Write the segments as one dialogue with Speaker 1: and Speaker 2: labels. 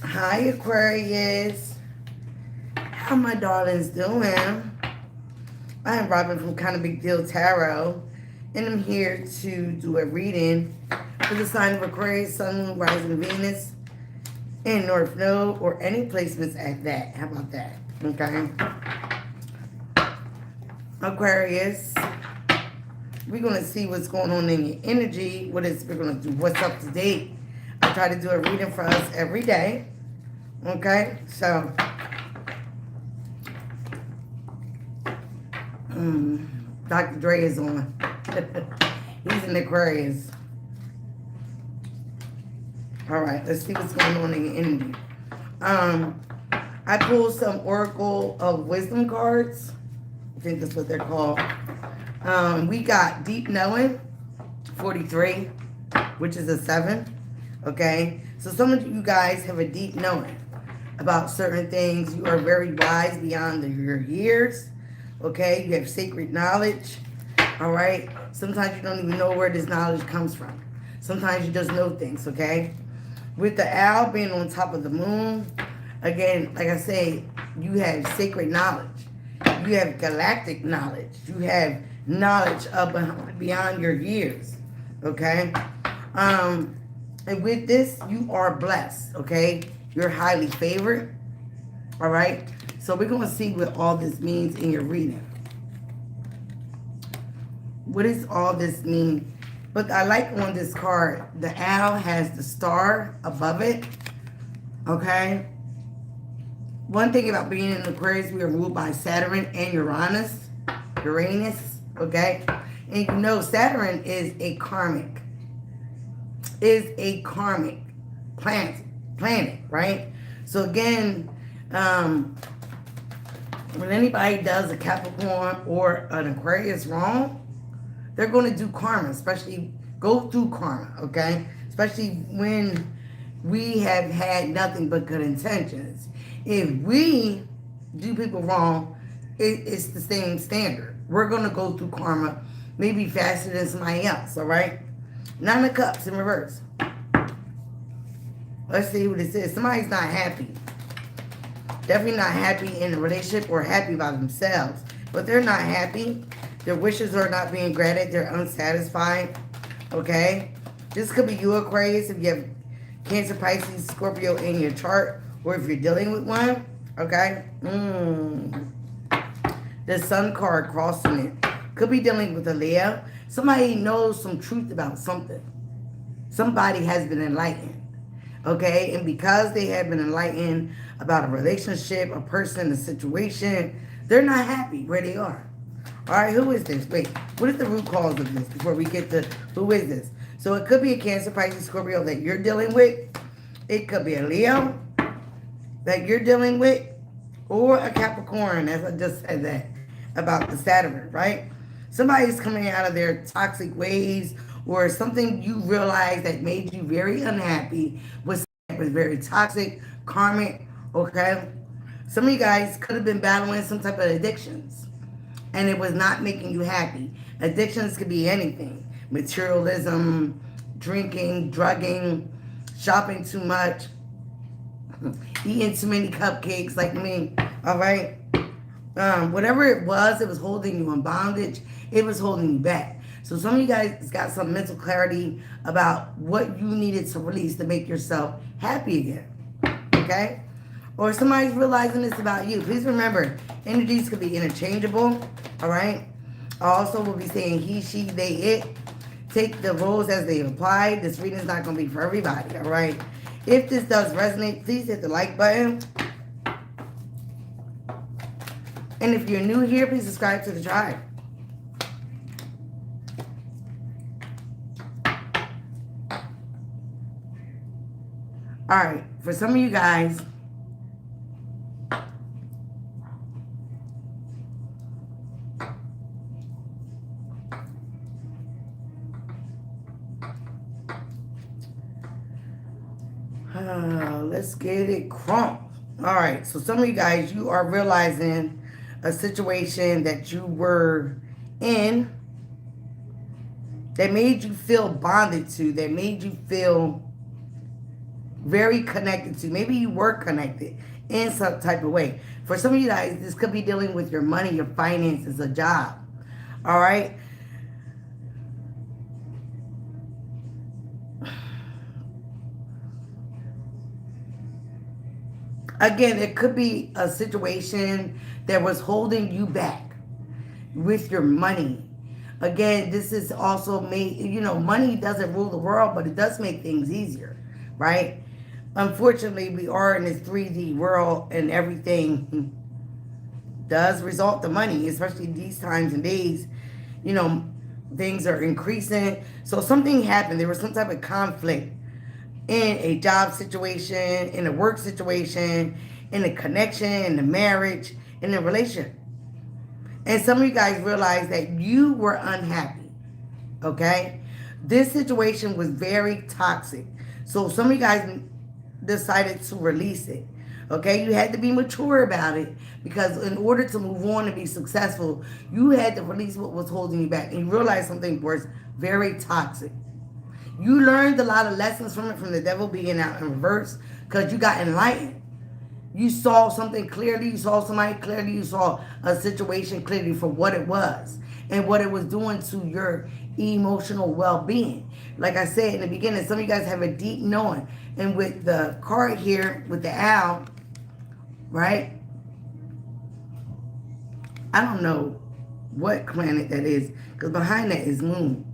Speaker 1: Hi, Aquarius. How my darlings doing? I am Robin from Kind of Big Deal Tarot, and I'm here to do a reading for the sign of Aquarius, Sun, Moon, Rising, Venus, and North Node, or any placements at that. How about that? Okay. Aquarius, we're going to see what's going on in your energy. We're going to do what's up to date. I try to do a reading for us every day. Okay, so Dr. Dre is on. He's in Aquarius. All right, let's see what's going on in your energy. I pulled some Oracle of Wisdom cards. I think that's what they're called. We got Deep Knowing, 43, which is a 7. Okay, so some of you guys have a deep knowing about certain things. You are very wise beyond your years. Okay, you have sacred knowledge. All right, sometimes you don't even know where this knowledge comes from. Sometimes you just know things. Okay, with the owl being on top of the moon, again, like I say, you have sacred knowledge. You have galactic knowledge. You have knowledge of beyond your years. Okay, and with this, you are blessed. Okay, you're highly favored. All right, so we're going to see what all this means in your reading. What does all this mean? But I like on this card, the owl has the star above it. Okay. One thing about being in Aquarius, we are ruled by Saturn and Uranus. Okay. And you know, Saturn is a karmic. Planet, right? So again, when anybody does a Capricorn or an Aquarius wrong, they're going to do karma, especially go through karma, okay? Especially when we have had nothing but good intentions. If we do people wrong, it's the same standard. We're going to go through karma maybe faster than somebody else, all right? 9 of Cups in reverse. Let's see what it says. Somebody's not happy. Definitely not happy in a relationship or happy by themselves. But they're not happy. Their wishes are not being granted. They're unsatisfied. Okay? This could be you, Aquarius, if you have Cancer, Pisces, Scorpio in your chart. Or if you're dealing with one. Okay? The Sun card crossing it. Could be dealing with a Leo. Somebody knows some truth about something. Somebody has been enlightened. Okay? And because they have been enlightened about a relationship, a person, a situation, they're not happy where they are. All right, who is this? Wait, what is the root cause of this before we get to who is this? So it could be a Cancer, Pisces, Scorpio that you're dealing with. It could be a Leo that you're dealing with, or a Capricorn, as I just said that about the Saturn, right? Somebody's coming out of their toxic ways, or something you realized that made you very unhappy was very toxic, karmic, okay? Some of you guys could have been battling some type of addictions, and it was not making you happy. Addictions could be anything. Materialism, drinking, drugging, shopping too much, eating too many cupcakes like me, all right? Whatever it was holding you in bondage. It was holding you back. So some of you guys got some mental clarity about what you needed to release to make yourself happy again, okay? Or somebody's realizing this about you. Please remember, energies could be interchangeable, all right? I also will be saying he, she, they, it. Take the roles as they apply. This reading is not going to be for everybody, all right? If this does resonate, please hit the like button. And if you're new here, please subscribe to the tribe. All right, for some of you guys, let's get it crunk. All right, so some of you guys, you are realizing a situation that you were in that made you feel bonded to, that made you feel very connected to. Maybe you were connected in some type of way. For some of you guys, this could be dealing with your money, your finances, a job. All right? Again, it could be a situation that was holding you back with your money. Again, this is also made, money doesn't rule the world, but it does make things easier, right? Unfortunately, we are in this 3D world and everything does result to money, especially these times and days. Things are increasing. So something happened. There was some type of conflict in a job situation, in a work situation, in a connection, in a marriage, in a relation. And some of you guys realized that you were unhappy, okay? This situation was very toxic. So some of you guys decided to release it, okay? You had to be mature about it because in order to move on and be successful, you had to release what was holding you back. And you realized something was very toxic. You learned a lot of lessons from it, from the devil being out in reverse, because you got enlightened. You saw something clearly. You saw somebody clearly. You saw a situation clearly for what it was and what it was doing to your emotional well-being. Like I said in the beginning, some of you guys have a deep knowing. And with the card here, with the owl, right? I don't know what planet that is, because behind that is moon.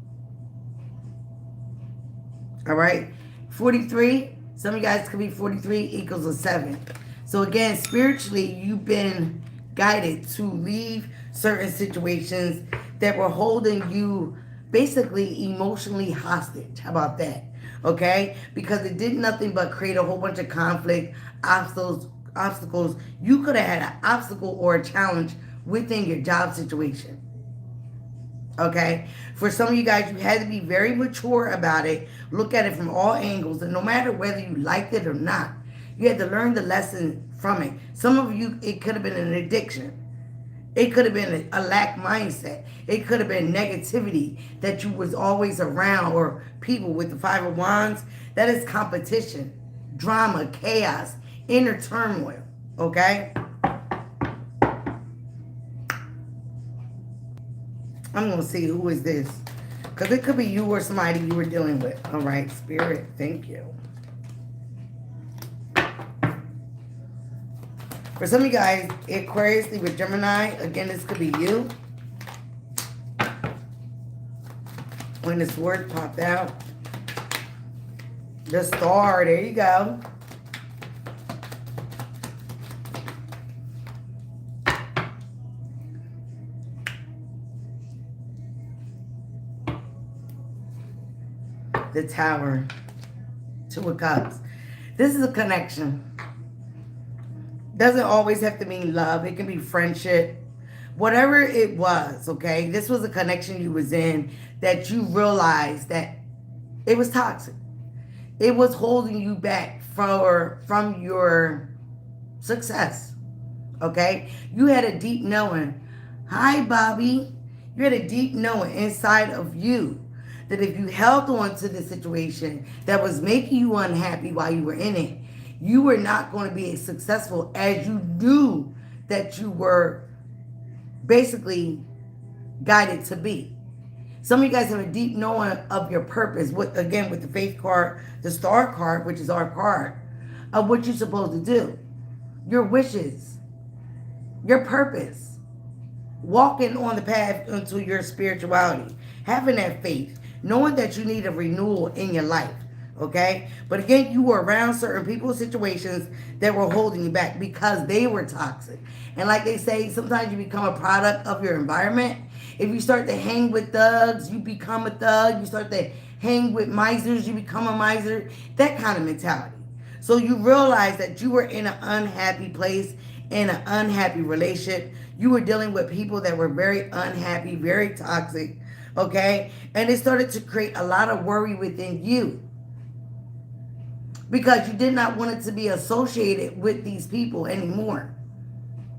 Speaker 1: All right, 43, some of you guys could be 43 equals a 7. So again, spiritually, you've been guided to leave certain situations that were holding you basically emotionally hostage. How about that? Okay, because it did nothing but create a whole bunch of conflict, obstacles. You could have had an obstacle or a challenge within your job situation. Okay, for some of you guys, you had to be very mature about it. Look at it from all angles, and no matter whether you liked it or not, you had to learn the lesson from it. Some of you, it could have been an addiction. It could have been a lack mindset. It could have been negativity that you was always around, or people with the 5 of Wands. That is competition, drama, chaos, inner turmoil. Okay. I'm going to see who is this. Because it could be you or somebody you were dealing with. All right, Spirit, thank you. For some of you guys, Aquarius, with Gemini, again, this could be you. When this word popped out. The star, there you go. The Tower, 2 of Cups. This is a connection. Doesn't always have to mean love. It can be friendship. Whatever it was, okay? This was a connection you was in that you realized that it was toxic. It was holding you back from your success, okay? You had a deep knowing. Hi, Bobby. You had a deep knowing inside of you that if you held on to the situation that was making you unhappy while you were in it, you were not going to be as successful as you knew that you were basically guided to be. Some of you guys have a deep knowing of your purpose. Again, with the Faith card, the Star card, which is our card, of what you're supposed to do. Your wishes, your purpose, walking on the path into your spirituality, having that faith, knowing that you need a renewal in your life, okay? But again, you were around certain people, situations that were holding you back because they were toxic. And like they say, sometimes you become a product of your environment. If you start to hang with thugs, you become a thug. You start to hang with misers, you become a miser. That kind of mentality. So you realize that you were in an unhappy place, in an unhappy relationship. You were dealing with people that were very unhappy, very toxic, okay? And it started to create a lot of worry within you because you did not want it to be associated with these people anymore,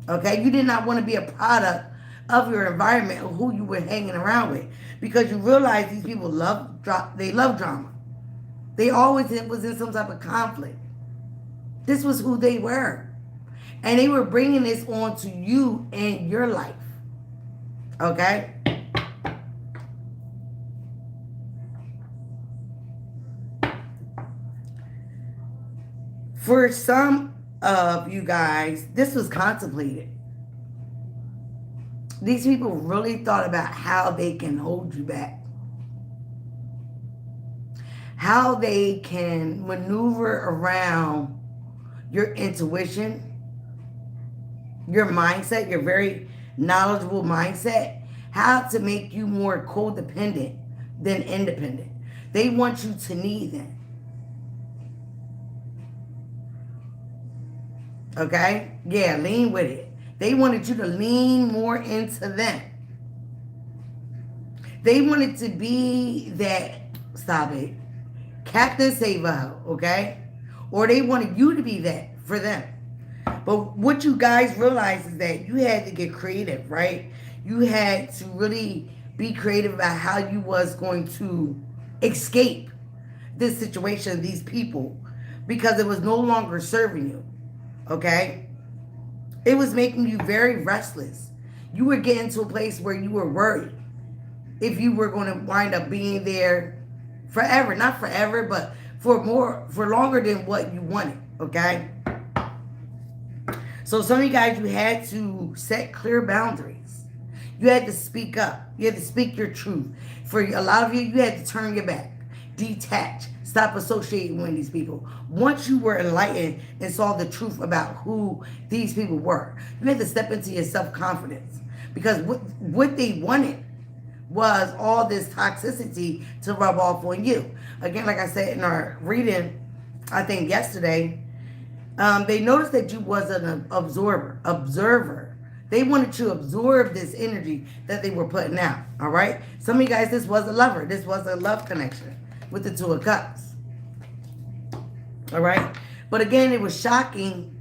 Speaker 1: okay? You did not want to be a product of your environment or who you were hanging around with because you realize these people love drama. They always was in some type of conflict. This was who they were. And they were bringing this on to you and your life. Okay? For some of you guys, this was contemplated. These people really thought about how they can hold you back. How they can maneuver around your intuition, your mindset, your very knowledgeable mindset, how to make you more codependent than independent. They want you to need them. Okay? Yeah, lean with it. They wanted you to lean more into them. They wanted to be that, stop it, Captain Save-A, okay? Or they wanted you to be that for them. But what you guys realize is that you had to get creative, right? You had to really be creative about how you was going to escape this situation, these people, because it was no longer serving you. Okay? It was making you very restless. You were getting to a place where you were worried if you were going to wind up being there forever. Not forever, but for longer than what you wanted. Okay? So some of you guys, you had to set clear boundaries. You had to speak up. You had to speak your truth. For a lot of you, you had to turn your back. Detach. Stop associating with these people. Once you were enlightened and saw the truth about who these people were, you had to step into your self-confidence. Because what they wanted was all this toxicity to rub off on you. Again, like I said in our reading, I think yesterday, they noticed that you was an observer. They wanted to absorb this energy that they were putting out. All right? Some of you guys, this was a lover. This was a love connection with the Two of Cups. All right? But again, it was shocking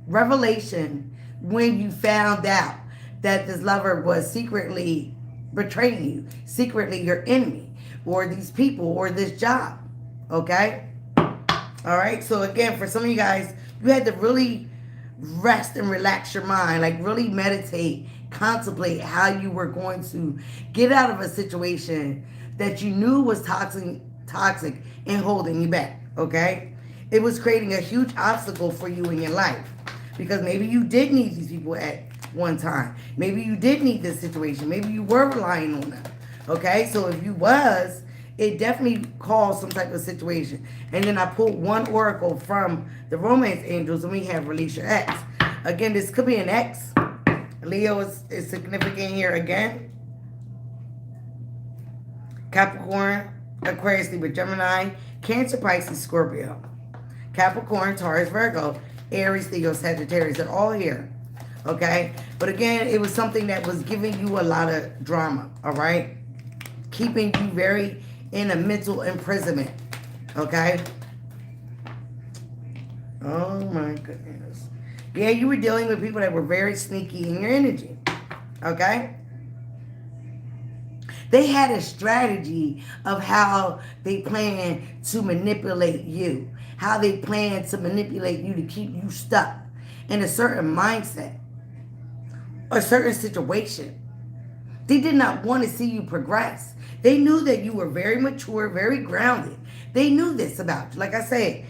Speaker 1: revelation when you found out that this lover was secretly betraying you, secretly your enemy, or these people, or this job. Okay? All right? So again, for some of you guys, you had to really rest and relax your mind, like really meditate, contemplate how you were going to get out of a situation that you knew was toxic and holding you back, okay? It was creating a huge obstacle for you in your life because maybe you did need these people at one time. Maybe you did need this situation. Maybe you were relying on them, okay? So if you was, it definitely caused some type of situation. And then I pulled one oracle from the romance angels, and we have release your ex. Again, this could be an ex. Leo is significant here again. Capricorn, Aquarius, Libra, Gemini, Cancer, Pisces, Scorpio. Capricorn, Taurus, Virgo, Aries, Leo, Sagittarius. They're all here. Okay? But again, it was something that was giving you a lot of drama. All right? Keeping you very in a mental imprisonment. Okay? Oh my goodness. Yeah, you were dealing with people that were very sneaky in your energy. Okay? They had a strategy of how they plan to manipulate you. How they plan to manipulate you to keep you stuck in a certain mindset. A certain situation. They did not want to see you progress. They knew that you were very mature, very grounded. They knew this about you. Like I said,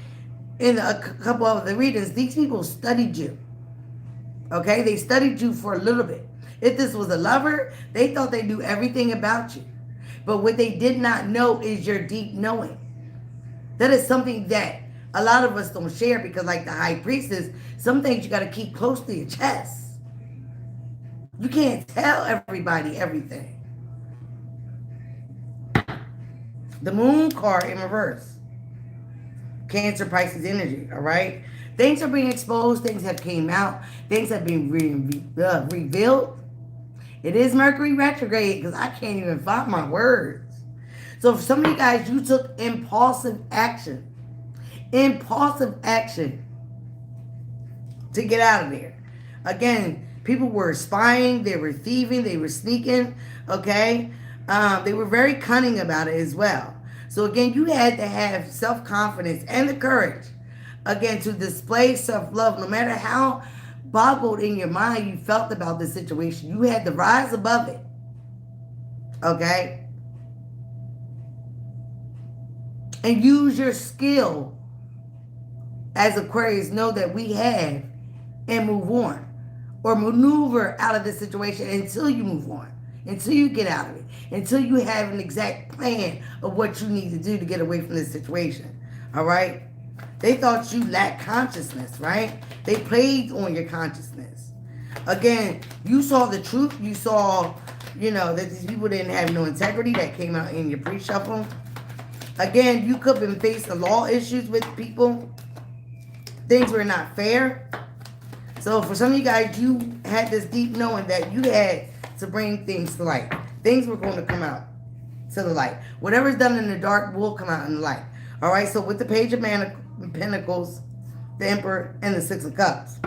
Speaker 1: in a couple of the readings, these people studied you. Okay? They studied you for a little bit. If this was a lover, they thought they knew everything about you. But what they did not know is your deep knowing. That is something that a lot of us don't share because like the high priestess, some things you got to keep close to your chest. You can't tell everybody everything. The moon card in reverse. Cancer, Pisces energy, all right? Things are being exposed. Things have came out. Things have been revealed. It is Mercury retrograde because I can't even find my words. So for some of you guys, you took impulsive action. Impulsive action to get out of there. Again, people were spying. They were thieving. They were sneaking. Okay? They were very cunning about it as well. So again, you had to have self-confidence and the courage Again, to display self-love, no matter how boggled in your mind you felt about this situation, you had to rise above it. Okay? And use your skill, as Aquarius know that we have, and move on. Or maneuver out of this situation until you move on. Until you get out of it. Until you have an exact plan of what you need to do to get away from this situation. All right? They thought you lacked consciousness, right? They played on your consciousness. Again, you saw the truth. You saw, that these people didn't have no integrity. That came out in your pre-shuffle. Again, you could have been facing law issues with people. Things were not fair. So for some of you guys, you had this deep knowing that you had to bring things to light. Things were going to come out to the light. Whatever's done in the dark will come out in the light. All right, so with the Page of Pentacles, the Emperor, and the Six of Cups.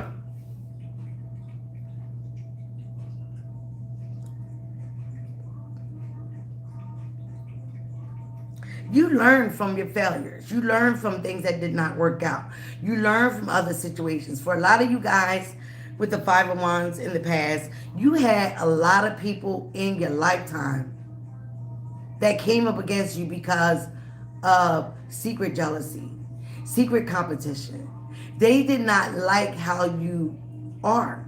Speaker 1: You learn from your failures. You learn from things that did not work out. You learn from other situations. For a lot of you guys with the Five of Wands in the past, you had a lot of people in your lifetime that came up against you because of secret jealousy, secret competition. They did not like how you are.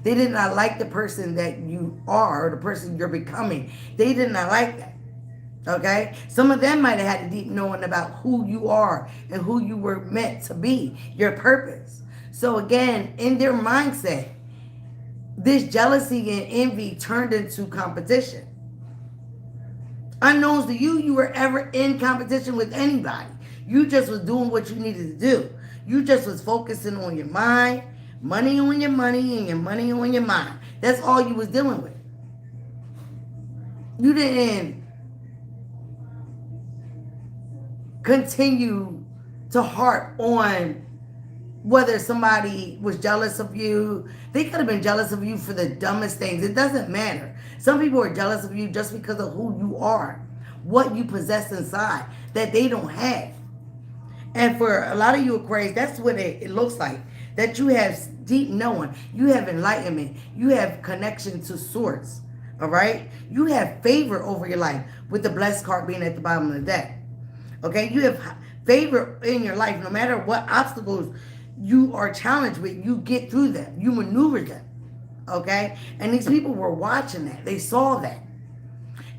Speaker 1: They did not like the person that you are or the person you're becoming. They did not like that. Okay? Some of them might have had a deep knowing about who you are and who you were meant to be, your purpose. So again, in their mindset, this jealousy and envy turned into competition. Unknowns to you, you were ever in competition with anybody. You just was doing what you needed to do. You just was focusing on your mind, money on your money, and your money on your mind. That's all you was dealing with. You didn't continue to harp on whether somebody was jealous of you. They could have been jealous of you for the dumbest things. It doesn't matter. Some people are jealous of you just because of who you are, what you possess inside that they don't have. And for a lot of you Aquarius, that's what it looks like. That you have deep knowing. You have enlightenment. You have connection to source. All right? You have favor over your life with the blessed card being at the bottom of the deck. Okay? You have favor in your life. No matter what obstacles you are challenged with, you get through them. You maneuver them. Okay? And these people were watching that. They saw that.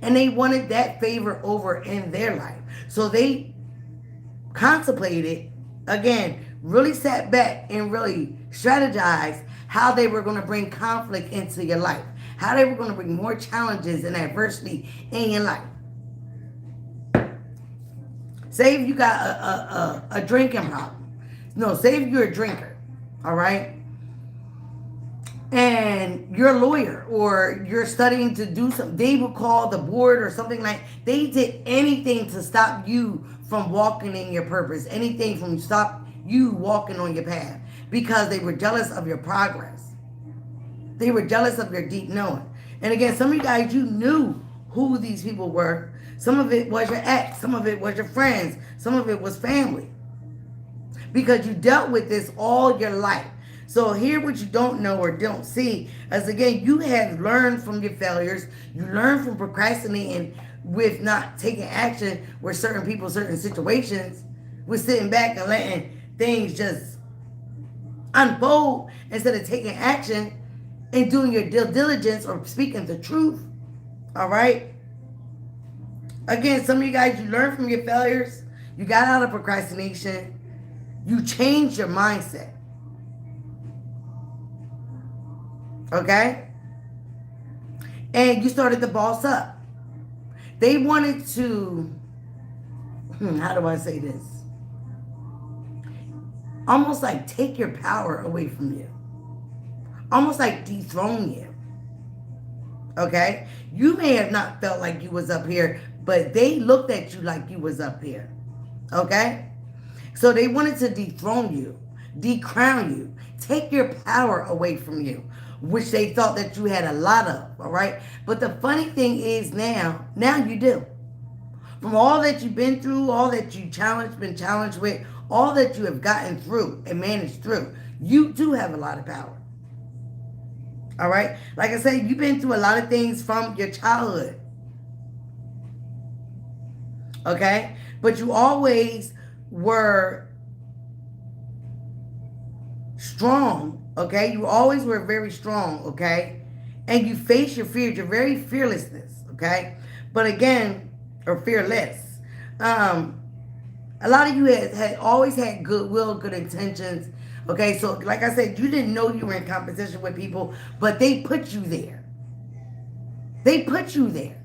Speaker 1: And they wanted that favor over in their life. So they contemplated, again, really sat back and really strategized how they were going to bring conflict into your life. How they were going to bring more challenges and adversity in your life. Say if you got a drinking problem. No, say if you're a drinker, all right? And you're a lawyer or you're studying to do something. They will call the board or something like. They did anything to stop you from walking in your purpose. Anything from stop you walking on your path. Because they were jealous of your progress. They were jealous of your deep knowing. And again, some of you guys, you knew who these people were. Some of it was your ex. Some of it was your friends. Some of it was family. Because you dealt with this all your life. So here what you don't know or don't see is, again, you have learned from your failures. You learn from procrastinating with not taking action with certain people, certain situations, with sitting back and letting things just unfold instead of taking action and doing your due diligence or speaking the truth. All right? Again, some of you guys, you learn from your failures. You got out of procrastination. You changed your mindset. Okay? And you started to boss up. They wanted to, how do I say this? Almost like take your power away from you. Almost like dethrone you. Okay? You may have not felt like you was up here, but they looked at you like you was up here. Okay? So they wanted to dethrone you, decrown you, take your power away from you, which they thought that you had a lot of, all right? But the funny thing is now you do. From all that you've been through, all that you been challenged with, all that you have gotten through and managed through, you do have a lot of power. All right? Like I said, you've been through a lot of things from your childhood. Okay? But you always were strong. Okay? You always were very strong. Okay? And you face your fears. You're very fearlessness. Okay? But again, or fearless. A lot of you had always had goodwill, good intentions. Okay, so like I said, you didn't know you were in competition with people, but they put you there. They put you there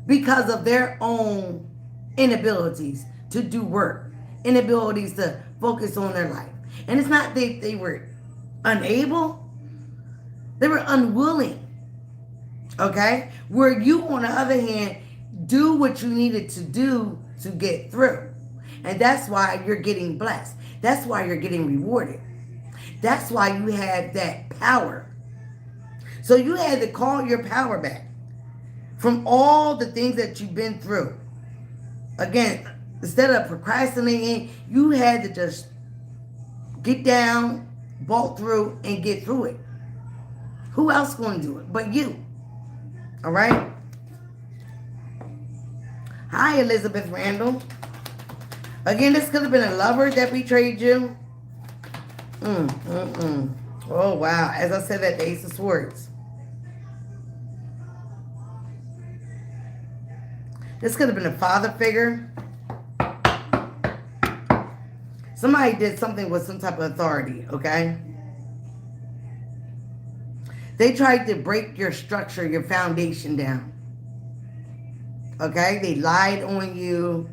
Speaker 1: because of their own inabilities to do work, inabilities to focus on their life. And it's not that they were unable, they were unwilling. Okay? Where you, on the other hand, do what you needed to do to get through. And that's why you're getting blessed. That's why you're getting rewarded. That's why you have that power. So you had to call your power back from all the things that you've been through. Again, instead of procrastinating, you had to just get down, bolt through, and get through it. Who else going to do it but you? All right? Hi, Elizabeth Randall. Again, this could have been a lover that betrayed you. Oh, wow. As I said, that the Ace of Swords. This could have been a father figure. Somebody did something with some type of authority, okay? They tried to break your structure, your foundation down. Okay? They lied on you.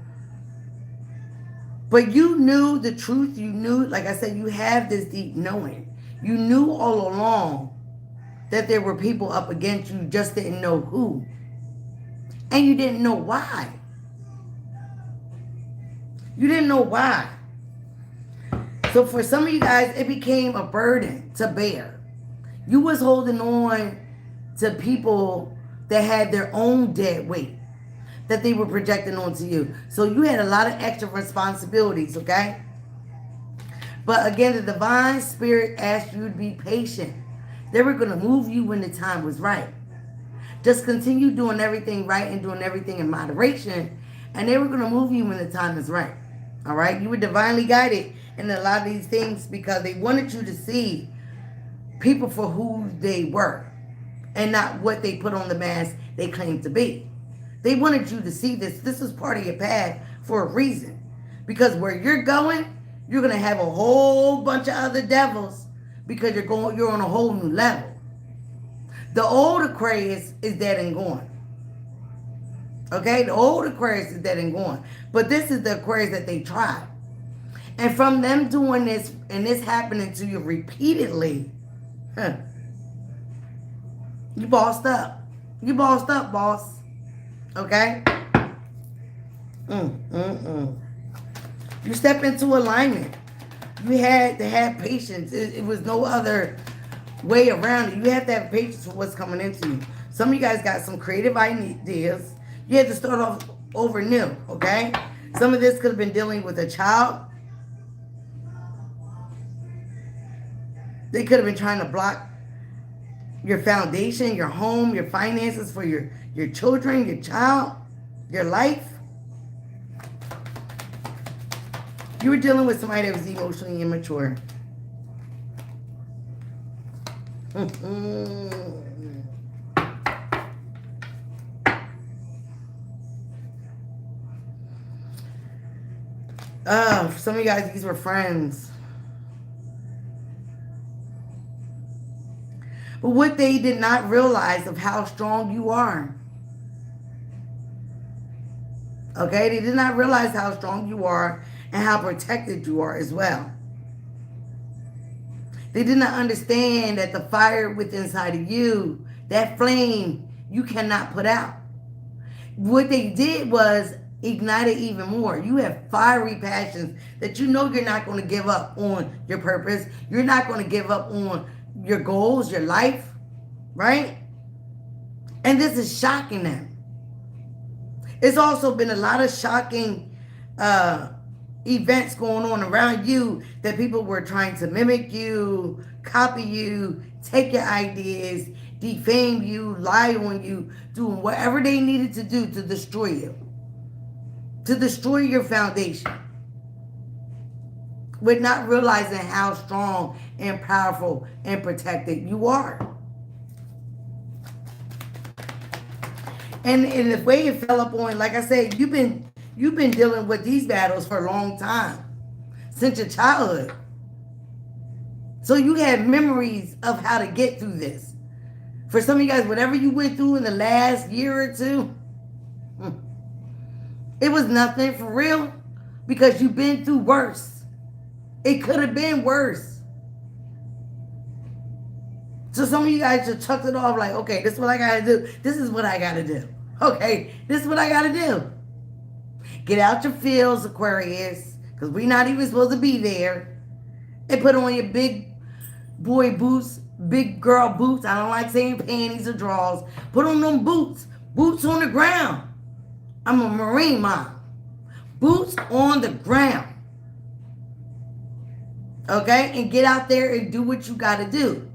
Speaker 1: But you knew the truth. You knew, like I said, you have this deep knowing. You knew all along that there were people up against you, just didn't know who. And you didn't know why. You didn't know why. So for some of you guys, it became a burden to bear. You was holding on to people that had their own dead weight that they were projecting onto you. So you had a lot of extra responsibilities, okay? But again, the divine spirit asked you to be patient. They were going to move you when the time was right. Just continue doing everything right and doing everything in moderation, and they were going to move you when the time is right. All right? You were divinely guided in a lot of these things because they wanted you to see people for who they were and not what they put on the mask they claimed to be. They wanted you to see this. This is part of your path for a reason. Because where you're going, you're going to have a whole bunch of other devils because you're on a whole new level. The old Aquarius is dead and gone. Okay? The old Aquarius is dead and gone. But this is the Aquarius that they tried. And from them doing this and this happening to you repeatedly, you bossed up. You bossed up, boss. Okay? You step into alignment. You had to have patience. It was no other way around it. You have to have patience for what's coming into you. Some of you guys got some creative ideas. You had to start off over new, okay? Some of this could have been dealing with a child. They could have been trying to block your foundation, your home, your finances for your children, your child, your life. You were dealing with somebody that was emotionally immature. For some of you guys, these were friends. But what they did not realize of how strong you are. Okay? They did not realize how strong you are and how protected you are as well. They did not understand that the fire within inside of you, that flame, you cannot put out. What they did was ignite it even more. You have fiery passions that you know you're not going to give up on your purpose. You're not going to give up on your goals, your life, right? And this is shocking them. It's also been a lot of shocking events going on around you that people were trying to mimic you, copy you, take your ideas, defame you, lie on you, doing whatever they needed to do to destroy you, to destroy your foundation, with not realizing how strong and powerful and protected you are. And the way it fell up on, like I said, you've been dealing with these battles for a long time, since your childhood. So you have memories of how to get through this. For some of you guys, whatever you went through in the last year or two, it was nothing for real, because you've been through worse. It could have been worse. So some of you guys just chucked it off like, okay, this is what I got to do. This is what I got to do. Okay, this is what I got to do. Get out your feels, Aquarius, because we're not even supposed to be there. And put on your big boy boots, big girl boots. I don't like saying panties or drawers. Put on them boots. Boots on the ground. I'm a Marine mom. Boots on the ground. Okay? And get out there and do what you got to do.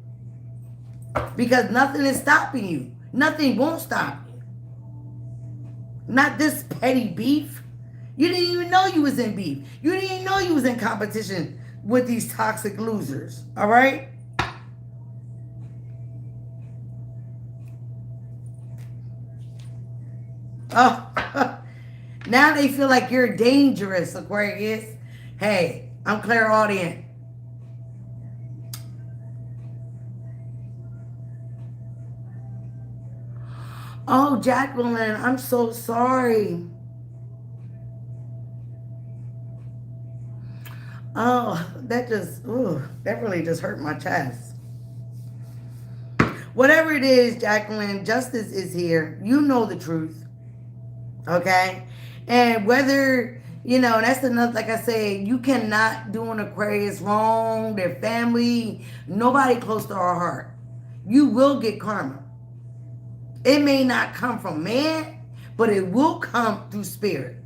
Speaker 1: Because nothing is stopping you. Nothing won't stop you. Not this petty beef. You didn't even know you was in beef. You didn't even know you was in competition with these toxic losers. All right? Oh, now they feel like you're dangerous, Aquarius. Hey, I'm clairaudient. Oh, Jacqueline, I'm so sorry. Oh, that really just hurt my chest. Whatever it is, Jacqueline, justice is here. You know the truth. Okay? And whether, that's another, like I said, you cannot do an Aquarius wrong, their family, nobody close to our heart. You will get karma. It may not come from man, but it will come through spirit.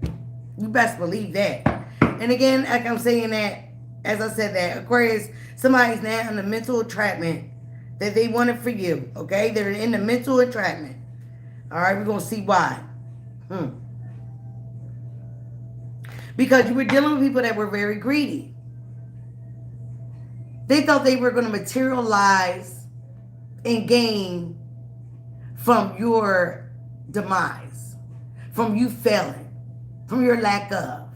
Speaker 1: You best believe that. And again, like I'm saying that, as I said that, Aquarius, somebody's now in the mental entrapment that they wanted for you. Okay? They're in the mental entrapment. All right? We're going to see why. Because you were dealing with people that were very greedy. They thought they were going to materialize and gain from your demise, from you failing, from your lack of.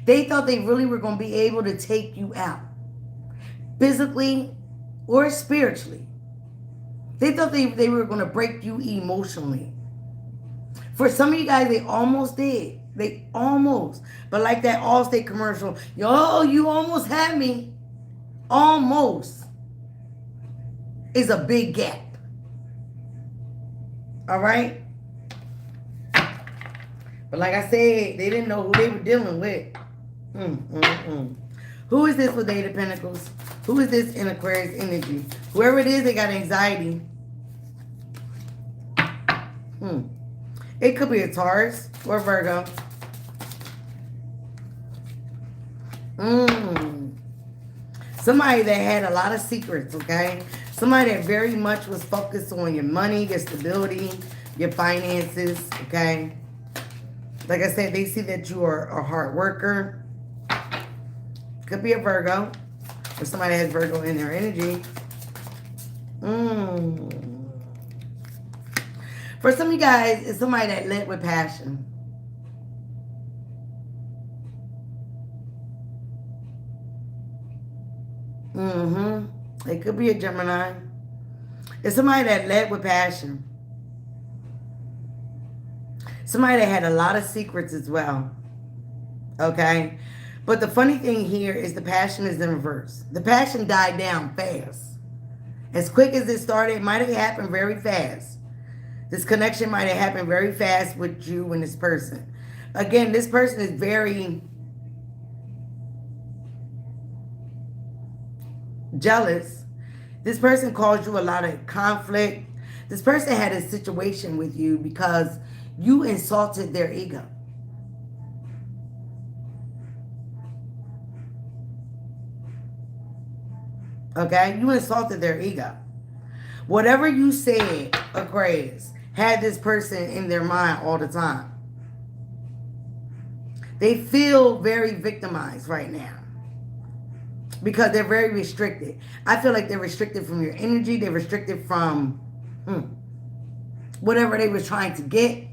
Speaker 1: They thought they really were going to be able to take you out, physically or spiritually. They thought they were going to break you emotionally. For some of you guys, they almost did. They almost. But like that Allstate commercial, yo, you almost had me. Almost is a big gap. All right? But like I said, they didn't know who they were dealing with. Who is this with Eight of Pentacles? Who is this in Aquarius energy? Whoever it is, they got anxiety. It could be a Taurus or Virgo. Somebody that had a lot of secrets, okay? Somebody that very much was focused on your money, your stability, your finances, okay? Like I said, they see that you are a hard worker. Could be a Virgo. Or somebody has Virgo in their energy. For some of you guys, it's somebody that led with passion. It could be a Gemini. It's somebody that led with passion. Somebody that had a lot of secrets as well. Okay? But the funny thing here is the passion is in reverse. The passion died down fast. As quick as it started, it might have happened very fast. This connection might have happened very fast with you and this person. Again, this person is very jealous. This person caused you a lot of conflict. This person had a situation with you because You insulted their ego. Okay? You insulted their ego. Whatever you said, Aquarius, had this person in their mind all the time. They feel very victimized right now because they're very restricted. I feel like they're restricted from your energy. They're restricted from whatever they were trying to get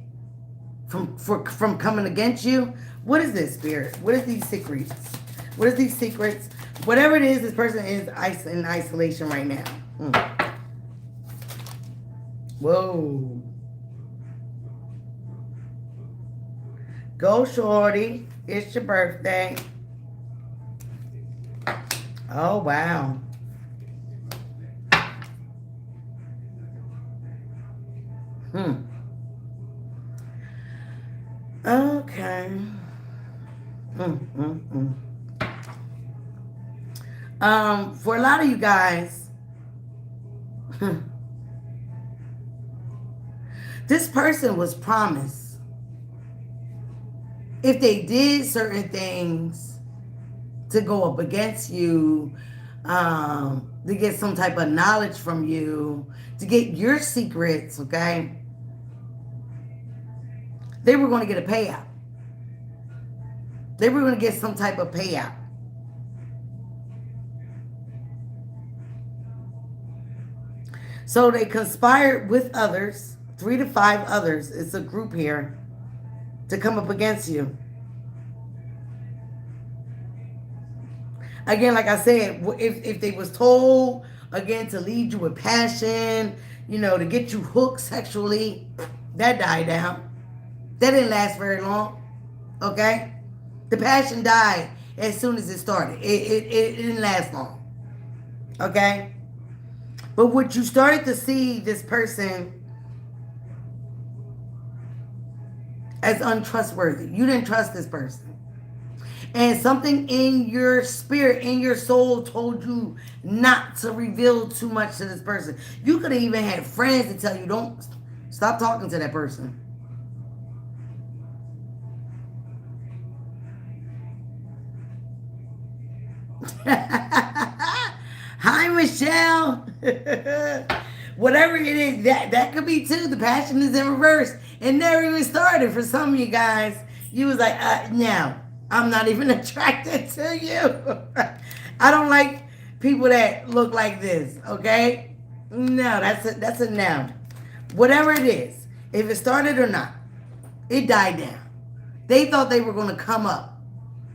Speaker 1: from coming against you. What is this, Spirit? What is these secrets? What is these secrets? Whatever it is, this person is in isolation right now. Whoa. Go, shorty. It's your birthday. Oh, wow. Okay. For a lot of you guys, this person was promised if they did certain things to go up against you, to get some type of knowledge from you, to get your secrets, okay, they were going to get a payout. They were going to get some type of payout. So they conspired with others, 3 to 5 others, it's a group here, to come up against you. Again, like I said, if they was told, again, to lead you with passion, you know, to get you hooked sexually, that died down. That didn't last very long, okay? The passion died as soon as it started. It didn't last long, okay? But what you started to see this person as untrustworthy. You didn't trust this person. And something in your spirit, in your soul, told you not to reveal too much to this person. You could have even had friends to tell you, don't stop talking to that person. Hi, Michelle. Whatever it is, that could be too. The passion is in reverse. It never even started. For some of you guys, you was like, no, I'm not even attracted to you. I don't like people that look like this, okay? No, that's a no. Whatever it is, if it started or not, it died down. They thought they were going to come up.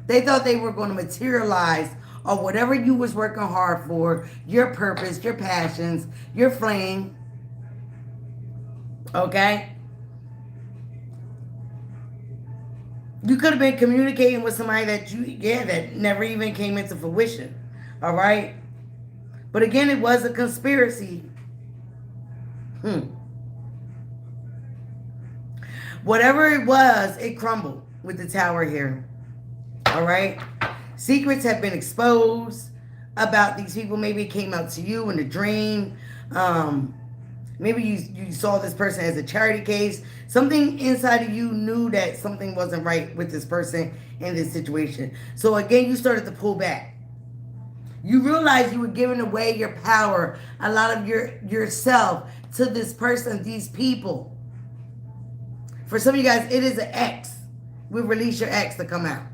Speaker 1: They thought they were going to materialize or whatever you was working hard for, your purpose, your passions, your flame. Okay? You could have been communicating with somebody that never even came into fruition. All right? But again, it was a conspiracy. Whatever it was, it crumbled with the tower here. All right? Secrets have been exposed about these people. Maybe it came out to you in a dream. Maybe you saw this person as a charity case. Something inside of you knew that something wasn't right with this person in this situation. So again, you started to pull back. You realized you were giving away your power, a lot of yourself to this person, these people. For some of you guys, it is an X. We release your X to come out.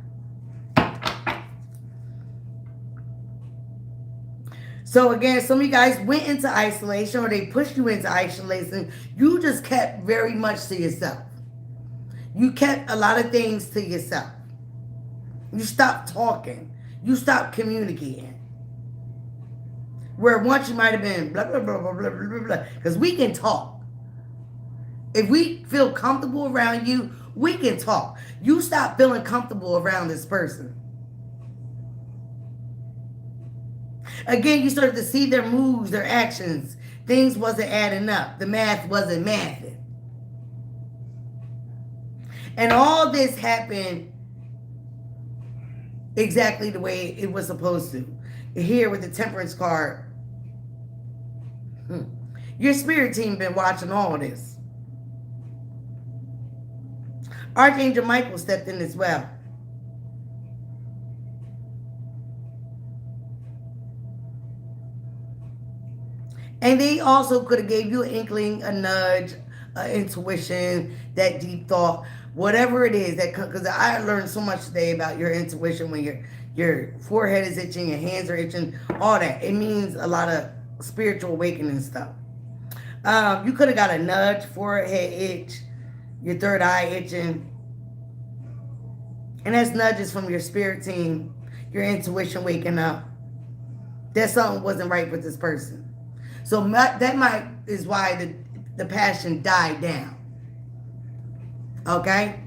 Speaker 1: So again, some of you guys went into isolation or they pushed you into isolation. You just kept very much to yourself. You kept a lot of things to yourself. You stopped talking. You stopped communicating. Where once you might have been blah, blah, blah, blah, blah, blah, blah. Because we can talk. If we feel comfortable around you, we can talk. You stop feeling comfortable around this person. Again, you started to see their moves, their actions. Things wasn't adding up. The math wasn't mathing. And all this happened exactly the way it was supposed to. Here with the Temperance card. Your spirit team been watching all of this. Archangel Michael stepped in as well. And they also could have gave you an inkling, a nudge, intuition, that deep thought, whatever it is that, because I learned so much today about your intuition when your forehead is itching, your hands are itching, all that. It means a lot of spiritual awakening stuff. You could have got a nudge, forehead itch, your third eye itching. And that's nudges from your spirit team, your intuition waking up. That something wasn't right with this person. So that might is why the passion died down. Okay?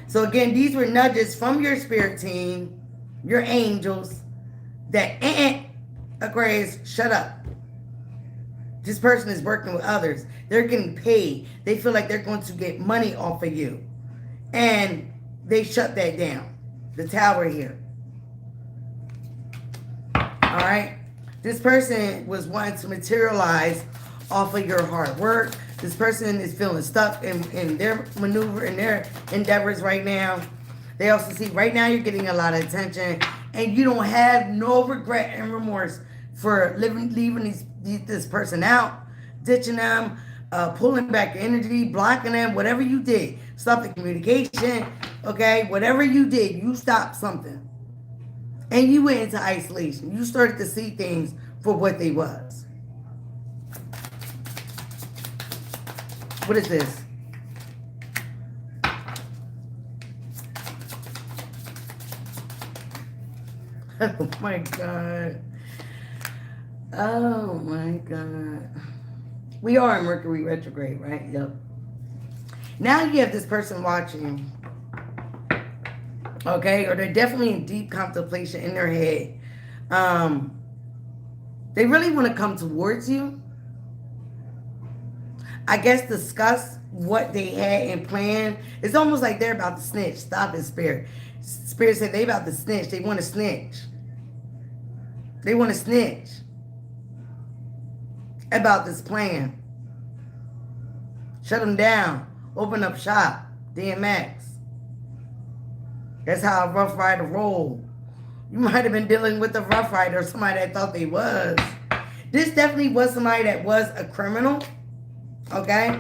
Speaker 1: So again, these were nudges from your spirit team, your angels, that Aquarius, shut up. This person is working with others. They're getting paid. They feel like they're going to get money off of you. And they shut that down. The tower here. Alright? This person was wanting to materialize off of your hard work. This person is feeling stuck in their maneuver, in their endeavors right now. They also see right now you're getting a lot of attention. And you don't have no regret and remorse for leaving this person out, ditching them, pulling back your energy, blocking them, whatever you did. Stop the communication, okay? Whatever you did, you stopped something. And you went into isolation. You started to see things for what they was. What is this? Oh my God. Oh my God. We are in Mercury retrograde, right? Yep. Now you have this person watching, okay? Or they're definitely in deep contemplation in their head. They really want to come towards you. I guess discuss what they had in plan. It's almost like they're about to snitch. Stop it, Spirit. Spirit said they about to snitch. They want to snitch. They want to snitch about this plan. Shut them down. Open up shop. DMX. That's how a Rough Rider roll. You might have been dealing with a Rough Rider, somebody that thought they was. This definitely was somebody that was a criminal. Okay?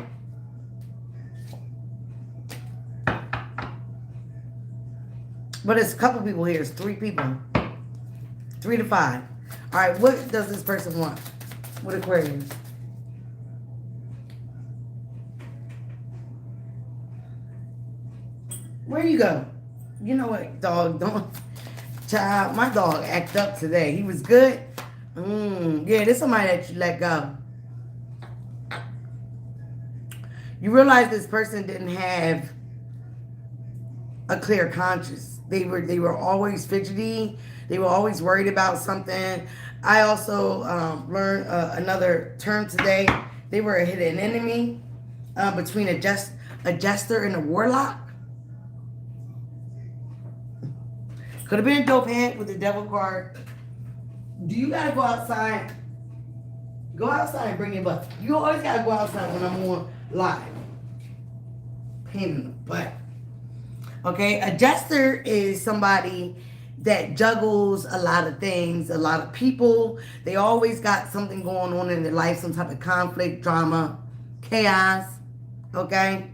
Speaker 1: But it's a couple people here. It's 3 people. 3 to 5. All right, what does this person want with Aquarius? Where you go? You know what, dog? Don't. Child, my dog acted up today. He was good. Yeah, this is somebody that you let go. You realize this person didn't have a clear conscience. They were always fidgety. They were always worried about something. I also learned another term today. They were a hidden enemy between a jester and a warlock. Could have been a dope hand with the devil card. Do you gotta go outside? Go outside and bring your butt. You always gotta go outside when I'm on live. Pain in the butt. Okay, a jester is somebody that juggles a lot of things, a lot of people. They always got something going on in their life, some type of conflict, drama, chaos. Okay?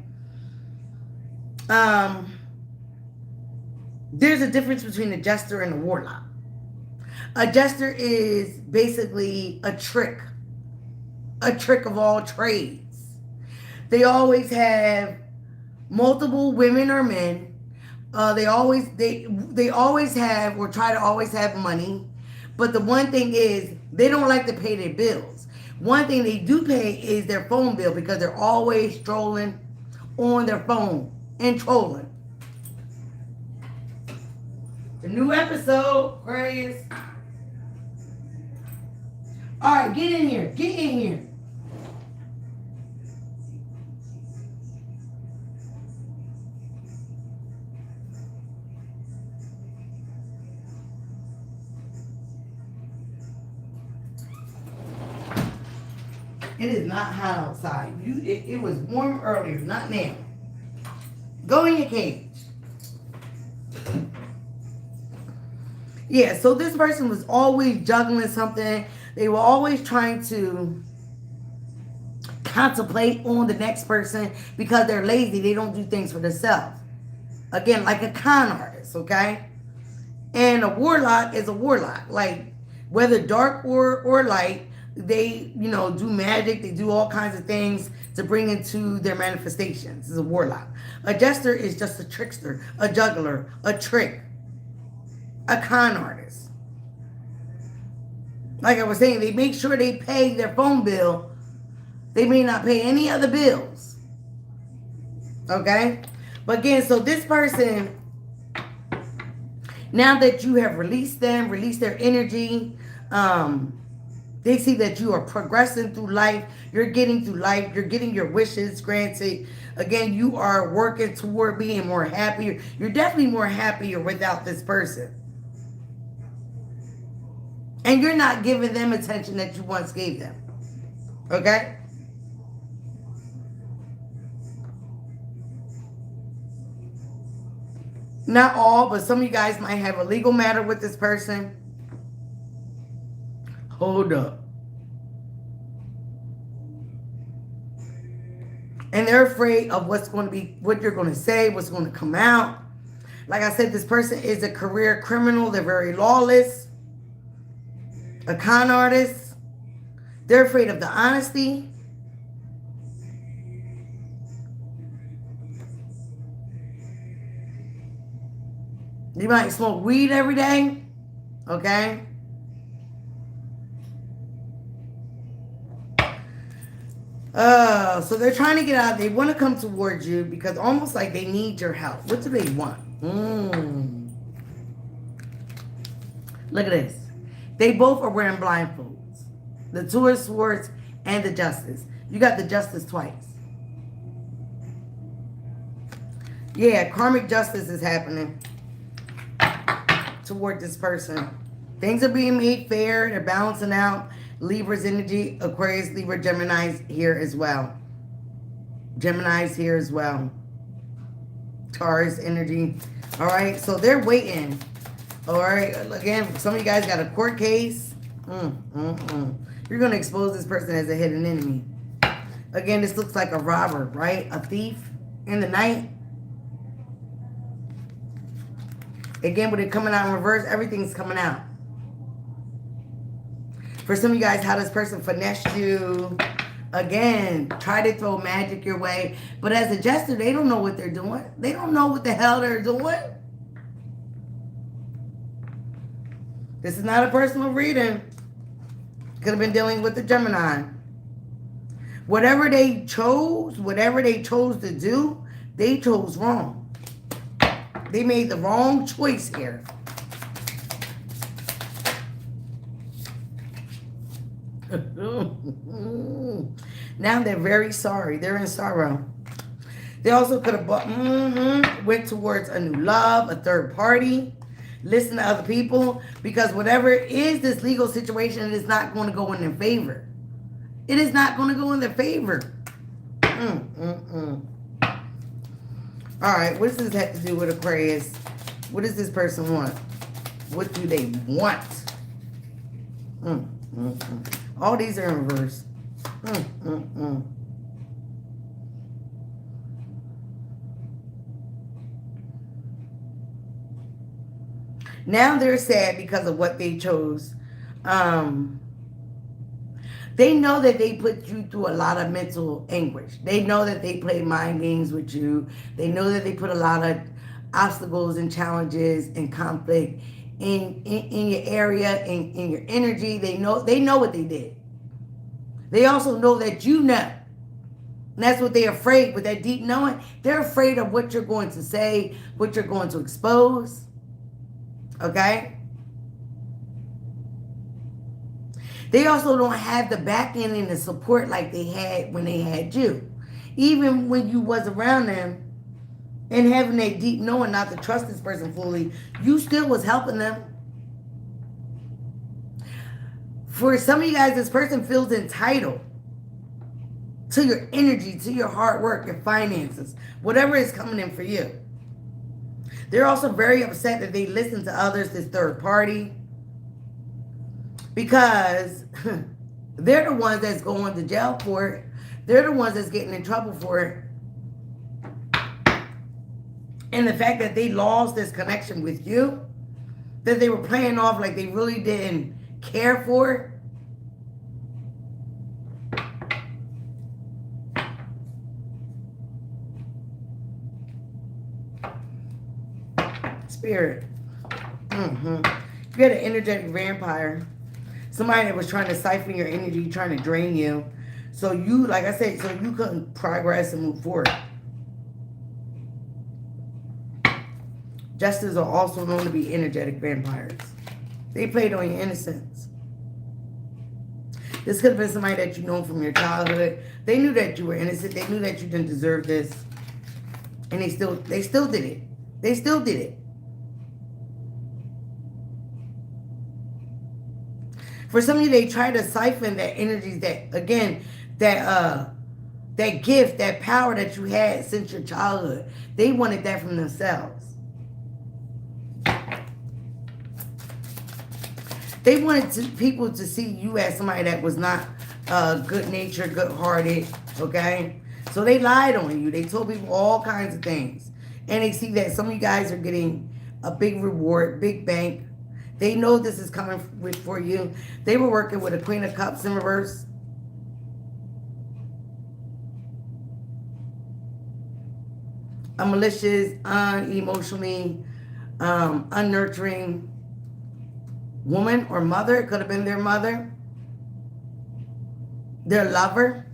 Speaker 1: There's a difference between a jester and a warlock. A jester is basically a trick of all trades. They always have multiple women or men. They always have or try to always have money. But the one thing is they don't like to pay their bills. One thing they do pay is their phone bill because they're always strolling on their phone and trolling. The new episode, Aquarius. All right, get in here. Get in here. It is not hot outside. It was warm earlier, not now. Go in your cage. Yeah, so this person was always juggling something. They were always trying to contemplate on the next person because they're lazy. They don't do things for themselves. Again, like a con artist, okay? And a warlock is a warlock. Like, whether dark or light, they, do magic. They do all kinds of things to bring into their manifestations. Is a warlock. A jester is just a trickster, a juggler, a trick, a con artist. Like I was saying, they make sure they pay their phone bill. They may not pay any other bills. Okay? But again, so this person, now that you have released them, released their energy, they see that you are progressing through life. You're getting through life. You're getting your wishes granted. Again, you are working toward being more happier. You're definitely more happier without this person. And you're not giving them attention that you once gave them. Okay? Not all, but some of you guys might have a legal matter with this person. Hold up. And they're afraid of what's going to be, what you're going to say, what's going to come out. Like I said, this person is a career criminal. They're very lawless. A con artist. They're afraid of the honesty. You might smoke weed every day. Okay? So they're trying to get out. They want to come towards you because almost like they need your help. What do they want? Look at this. They both are wearing blindfolds. The Two of Swords and the Justice. You got the Justice twice. Yeah, karmic justice is happening toward this person. Things are being made fair. They're balancing out. Libra's energy, Aquarius, Libra, Gemini's here as well. Gemini's here as well. Taurus energy. All right, so they're waiting. All right, again, some of you guys got a court case. You're going to expose this person as a hidden enemy. Again, this looks like a robber, right? A thief in the night. Again, with it coming out in reverse, everything's coming out. For some of you guys, how this person finessed you. Again, try to throw magic your way. But as a jester, they don't know what they're doing. They don't know what the hell they're doing. This is not a personal reading. Could have been dealing with the Gemini. Whatever they chose to do, they chose wrong. They made the wrong choice here. Now they're very sorry. They're in sorrow. They also could have went towards a new love, a third party, listen to other people, because whatever is this legal situation, it is not going to go in their favor. It is not going to go in their favor. All right, what does this have to do with Aquarius? What does this person want? What do they want? All these are in reverse. Now they're sad because of what they chose. They know that they put you through a lot of mental anguish. They know that they play mind games with you. They know that they put a lot of obstacles and challenges and conflict in your area, in your energy. They know what they did. They also know that you know. And that's what they're afraid with that deep knowing. They're afraid of what you're going to say, what you're going to expose. Okay? They also don't have the backing and the support like they had when they had you. Even when you was around them and having that deep knowing not to trust this person fully, you still was helping them. For some of you guys, this person feels entitled to your energy, to your hard work, your finances, whatever is coming in for you. They're also very upset that they listen to others, this third party, because they're the ones that's going to jail for it. They're the ones that's getting in trouble for it. And the fact that they lost this connection with you, that they were playing off like they really didn't care for it. Spirit. You had an energetic vampire. Somebody that was trying to siphon your energy, trying to drain you. So you, like I said, so you couldn't progress and move forward. Jesters are also known to be energetic vampires. They played on your innocence. This could have been somebody that you know from your childhood. They knew that you were innocent. They knew that you didn't deserve this. And they still did it. They still did it. For some of you, they try to siphon that energy, that, again, that gift, that power that you had since your childhood. They wanted that from themselves. They wanted people to see you as somebody that was not good-natured, good-hearted, okay? So they lied on you. They told people all kinds of things. And they see that some of you guys are getting a big reward, big bank. They know this is coming for you. They were working with a Queen of Cups in reverse. A malicious, unemotionally, unnurturing woman or mother. It could have been their mother, their lover.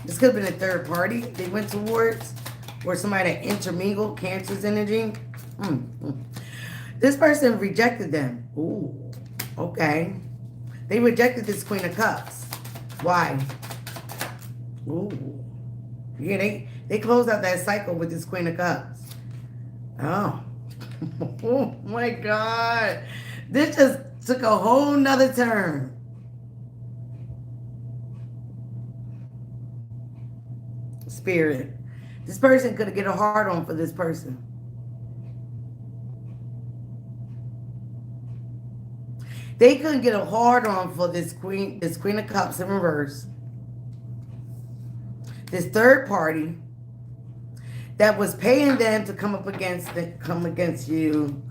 Speaker 1: This could have been a third party they went towards, or somebody that intermingled Cancer's energy. This person rejected them. Ooh, okay. They rejected this Queen of Cups. Why? Ooh. Yeah, they closed out that cycle with this Queen of Cups. Oh. Oh my God. This just took a whole nother turn. Spirit. This person could get a hard on for this person. They couldn't get a hard on for this Queen of Cups in reverse. This third party that was paying them to come against you,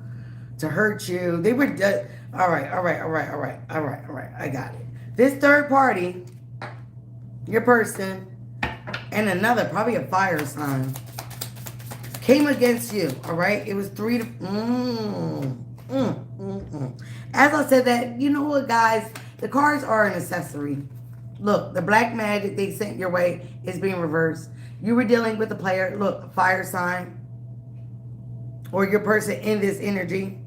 Speaker 1: to hurt you. They were just, all right. I got it. This third party, your person, and another, probably a fire sign, came against you, all right? It was 3 to... As I said that, you know what, guys? The cards are an accessory. Look, the black magic they sent your way is being reversed. You were dealing with a player, look, a fire sign, or your person in this energy.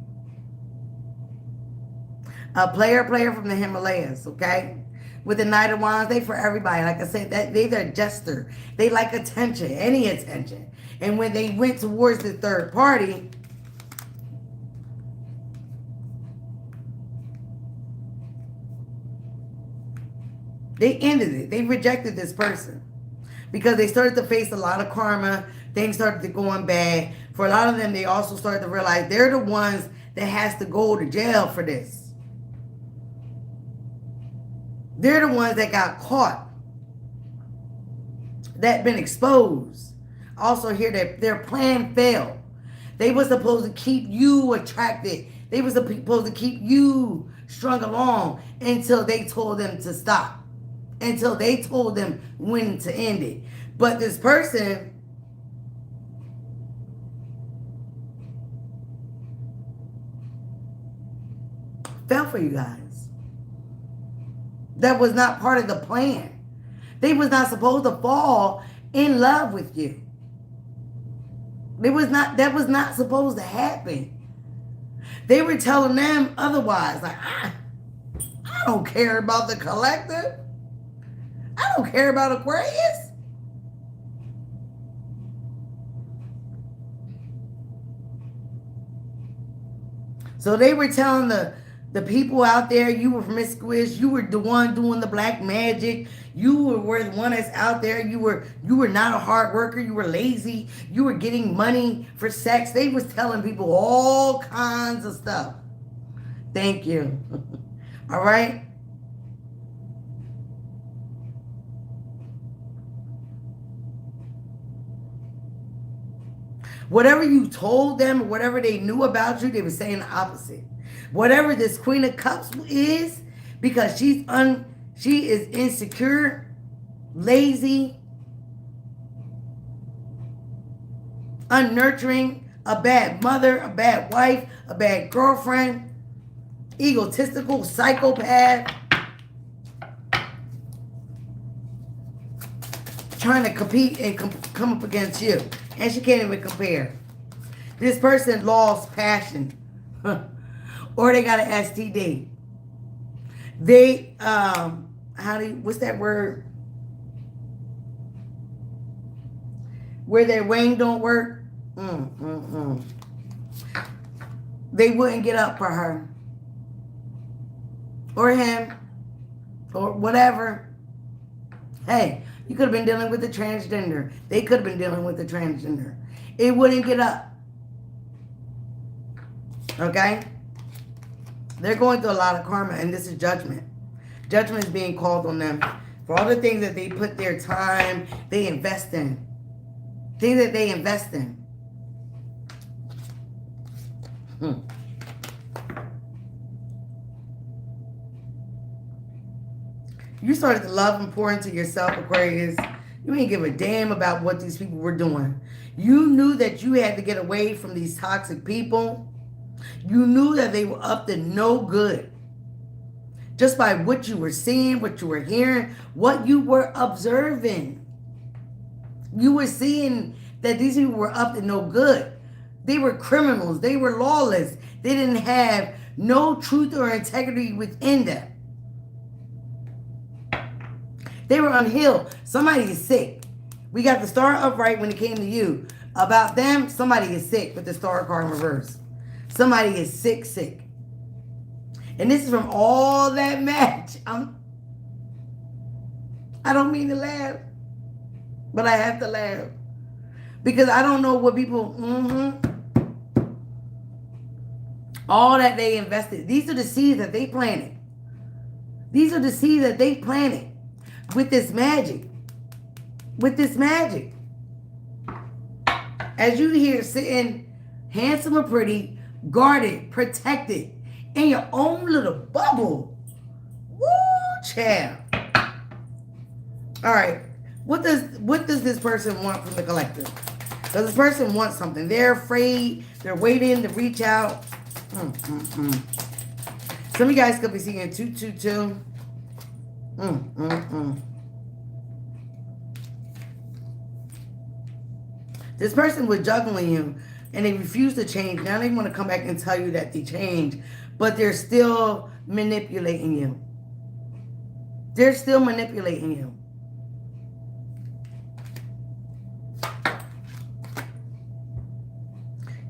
Speaker 1: A player from the Himalayas, okay? With the Knight of Wands, they for everybody. Like I said, they're a jester. They like attention, any attention. And when they went towards the third party, they ended it. They rejected this person because they started to face a lot of karma. Things started to go on bad. For a lot of them, they also started to realize they're the ones that has to go to jail for this. They're the ones that got caught, that been exposed. Also hear that their plan failed. They were supposed to keep you attracted. They were supposed to keep you strung along until they told them to stop. Until they told them when to end it. But this person fell for you guys. That was not part of the plan. They was not supposed to fall in love with you. That was not supposed to happen. They were telling them otherwise. Like, I don't care about the collective. I don't care about Aquarius. So they were telling The people out there, you were promiscuous. You were the one doing the black magic. You were the one that's out there. You were not a hard worker. You were lazy. You were getting money for sex. They was telling people all kinds of stuff. Thank you. All right. Whatever you told them, or whatever they knew about you, they were saying the opposite. Whatever this Queen of Cups is, because she is insecure, lazy, unnurturing, a bad mother, a bad wife, a bad girlfriend, egotistical, psychopath, trying to compete and come up against you. And she can't even compare. This person lost passion. Or they got an STD. They, what's that word? Where their wing don't work. They wouldn't get up for her. Or him. Or whatever. Hey, you could have been dealing with a transgender. They could have been dealing with a transgender. It wouldn't get up. Okay? They're going through a lot of karma, and this is judgment. Judgment is being called on them for all the things that they put their time, they invest in. Things that they invest in. You started to love and pour into yourself, Aquarius. You ain't give a damn about what these people were doing. You knew that you had to get away from these toxic people. You knew that they were up to no good. Just by what you were seeing, what you were hearing, what you were observing. You were seeing that these people were up to no good. They were criminals. They were lawless. They didn't have no truth or integrity within them. They were unhealed. Somebody is sick. We got the star upright when it came to you. About them, somebody is sick with the star card in reverse. Somebody is sick. And this is from all that match. I don't mean to laugh, but I have to laugh. Because I don't know what people, all that they invested. These are the seeds that they planted. These are the seeds that they planted with this magic. With this magic. As you here sitting handsome or pretty, guarded, protected, in your own little bubble. Woo, child. All right. What does this person want from the collective? Does this person want something? They're afraid. They're waiting to reach out. Some of you guys could be seeing 222. This person was juggling you and they refuse to change. Now they want to come back and tell you that they changed, but they're still manipulating you. They're still manipulating you.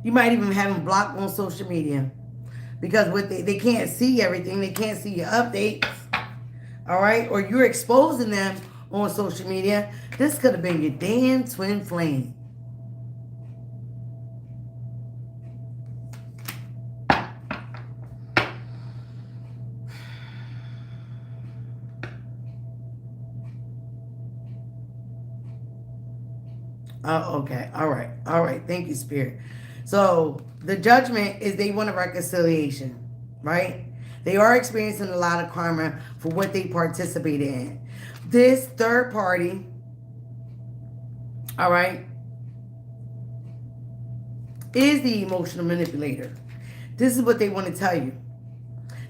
Speaker 1: You might even have them blocked on social media because what they can't see everything. They can't see your updates. All right? Or you're exposing them on social media. This could have been your damn twin flame. Oh, okay. All right. All right. Thank you, Spirit. So the judgment is they want a reconciliation, right? They are experiencing a lot of karma for what they participated in. This third party, all right, is the emotional manipulator. This is what they want to tell you.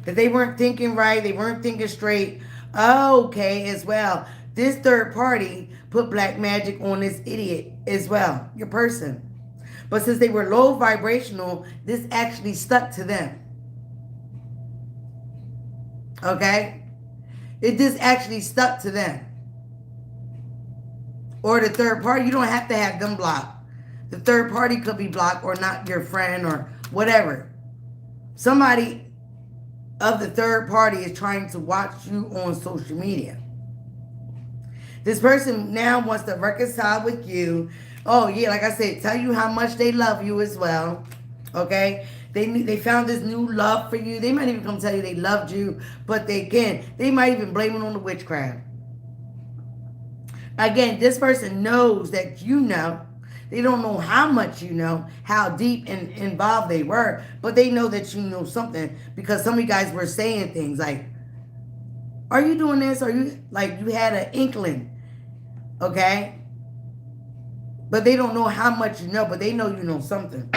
Speaker 1: That they weren't thinking right. They weren't thinking straight. Okay, as well. This third party put black magic on this idiot as well, your person. But since they were low vibrational, this actually stuck to them. Okay? It just actually stuck to them. Or the third party, you don't have to have them blocked. The third party could be blocked or not your friend or whatever. Somebody of the third party is trying to watch you on social media. This person now wants to reconcile with you. Oh, yeah, like I said, tell you how much they love you as well. Okay? They found this new love for you. They might even come tell you they loved you. But they might even blame it on the witchcraft. Again, this person knows that you know. They don't know how much you know, how deep and involved they were, but they know that you know something because some of you guys were saying things like, are you doing this? Are you, like, you had an inkling, okay? But they don't know how much you know, but they know you know something.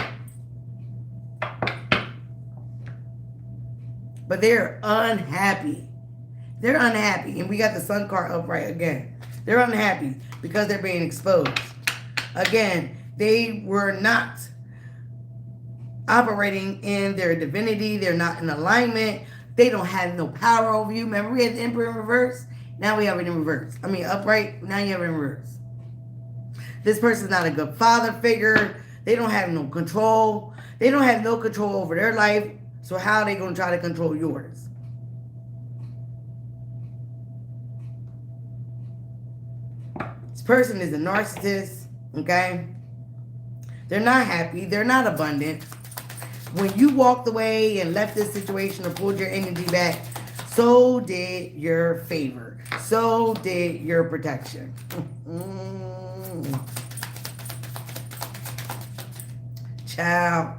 Speaker 1: But they're unhappy. They're unhappy. And we got the Sun card upright again. They're unhappy because they're being exposed. Again, they were not operating in their divinity. They're not in alignment. They don't have no power over you. Remember, we had the Emperor in reverse? Now we have it in reverse. I mean, upright. Now you have it in reverse. This person's not a good father figure. They don't have no control. They don't have no control over their life. So how are they going to try to control yours? This person is a narcissist. Okay? They're not happy. They're not abundant. When you walked away and left this situation or pulled your energy back, so did your favor. So did your protection. Ciao.